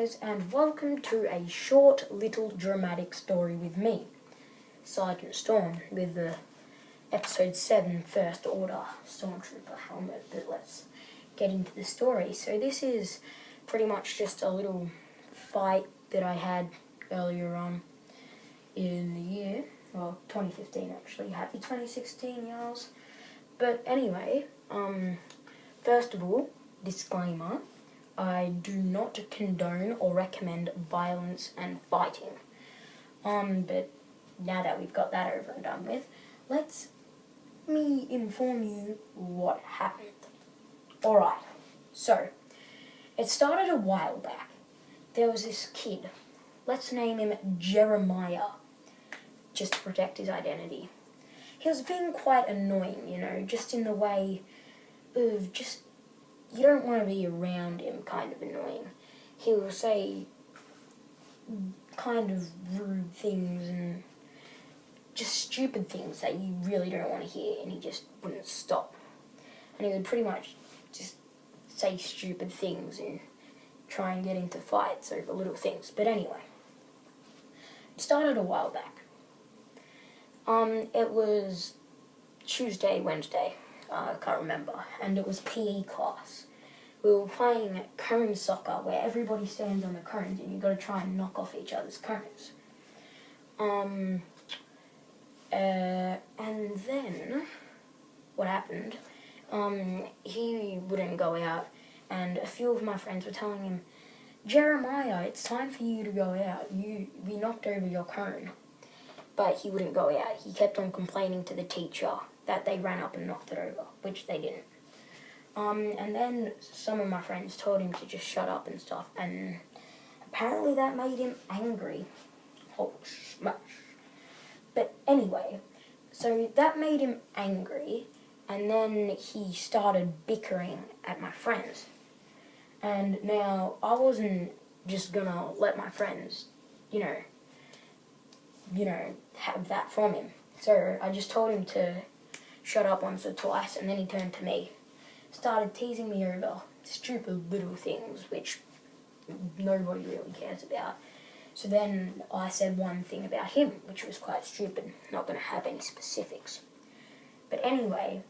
And welcome to a short little dramatic story with me, Sergeant Storm, with the episode 7 First Order Stormtrooper helmet. But let's get into the story. So this is pretty much just a little fight that I had earlier on in the year, well, 2015 actually. Happy 2016, y'alls. But anyway, first of all, disclaimer, I do not condone or recommend violence and fighting. But now that we've got that over and done with, let me inform you what happened. Alright, so, it started a while back. There was this kid, let's name him Jeremiah, just to protect his identity. He was being quite annoying, just in the way of you don't want to be around him kind of annoying. He will say kind of rude things and just stupid things that you really don't want to hear, and he just wouldn't stop. And he would pretty much just say stupid things and try and get into fights over little things. But anyway, it started a while back. It was Tuesday, Wednesday, I can't remember, and it was PE class. We were playing cone soccer where everybody stands on the cones and you've got to try and knock off each other's cones. And then what happened, he wouldn't go out, and a few of my friends were telling him, Jeremiah, it's time for you to go out. We knocked over your cone. But he wouldn't go out. He kept on complaining to the teacher that they ran up and knocked it over, which they didn't. And then some of my friends told him to just shut up and stuff, and apparently that made him angry. Oh, smash. But anyway, so that made him angry, and then he started bickering at my friends. And now, I wasn't just gonna let my friends, have that from him. So I just told him to shut up once or twice, and then he turned to me, started teasing me over stupid little things which nobody really cares about. So then I said one thing about him, which was quite stupid, not going to have any specifics. But anyway,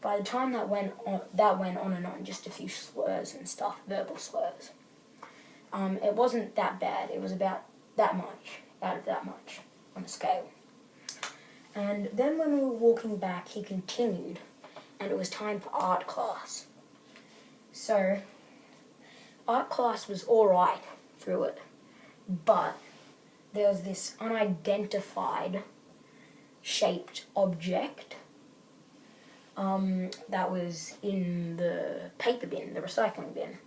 by the time that went on and on, just a few slurs and stuff, verbal slurs. It wasn't that bad, it was about that much, out of that much on a scale. And then when we were walking back, he continued, and it was time for art class. So, art class was alright through it, but there was this unidentified shaped object that was in the paper bin, the recycling bin.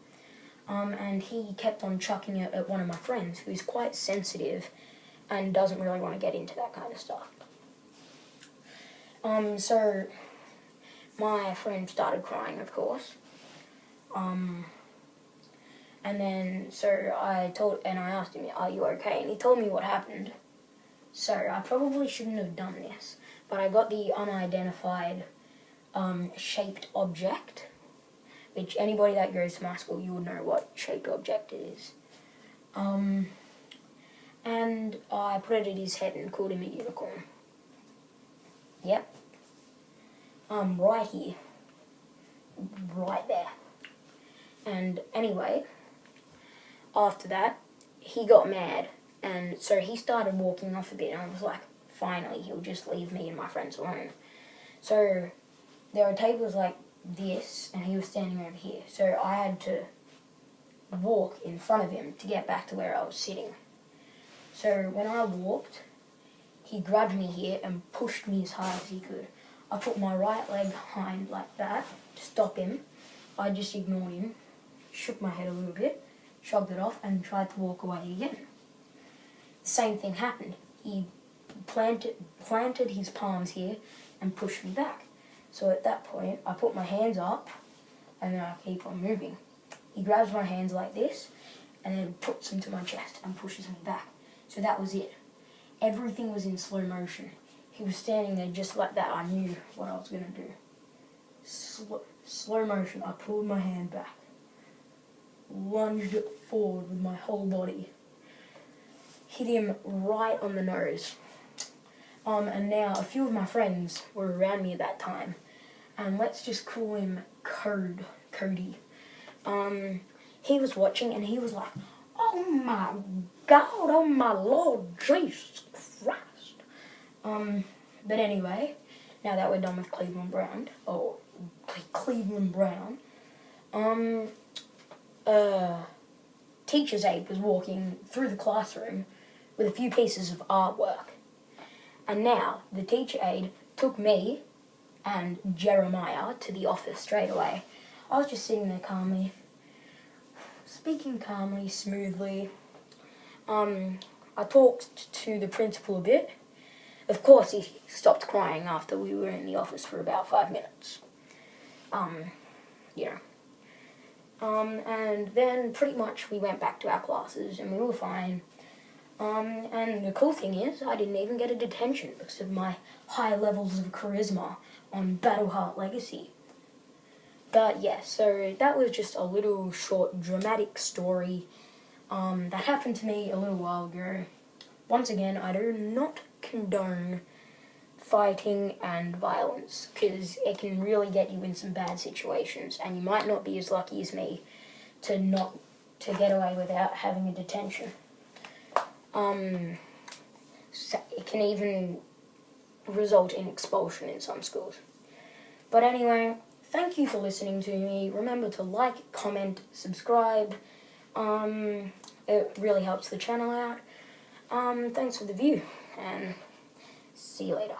And he kept on chucking it at one of my friends, who's quite sensitive and doesn't really want to get into that kind of stuff. So my friend started crying, of course. And then, so I asked him, are you okay? And he told me what happened. So I probably shouldn't have done this, but I got the unidentified shaped object, which anybody that goes to my school, you would know what shaped object it is. And I put it at his head and called him a unicorn. Yep. Right here. Right there. And anyway, after that, he got mad, and so he started walking off a bit, and I was like, finally, he'll just leave me and my friends alone. So there were tables like this, and he was standing over here, so I had to walk in front of him to get back to where I was sitting. So when I walked, he grabbed me here and pushed me as hard as he could. I put my right leg behind like that to stop him. I just ignored him, shook my head a little bit, shrugged it off, and tried to walk away again. The same thing happened. He planted his palms here and pushed me back. So at that point, I put my hands up, and then I keep on moving. He grabs my hands like this, and then puts them to my chest and pushes me back. So that was it. Everything was in slow motion. He was standing there just like that. I knew what I was going to do. Slow motion. I pulled my hand back. lunged forward with my whole body. Hit him right on the nose. And now a few of my friends were around me at that time, and let's just call him Cody. He was watching and he was like, "Oh my God, oh my Lord, Jesus Christ." But anyway, now that we're done with Cleveland Brown, teacher's aide was walking through the classroom with a few pieces of artwork. And now the teacher aide took me and Jeremiah to the office straight away. I was just sitting there calmly, speaking calmly, smoothly. I talked to the principal a bit. Of course, he stopped crying after we were in the office for about 5 minutes. And then pretty much we went back to our classes and we were fine. And the cool thing is, I didn't even get a detention because of my high levels of charisma on Battleheart Legacy. But yeah, so that was just a little short dramatic story that happened to me a little while ago. Once again, I do not condone fighting and violence because it can really get you in some bad situations, and you might not be as lucky as me to get away without having a detention. So it can even result in expulsion in some schools. But anyway, thank you for listening to me. Remember to like, comment, subscribe. It really helps the channel out. Thanks for the view, and see you later.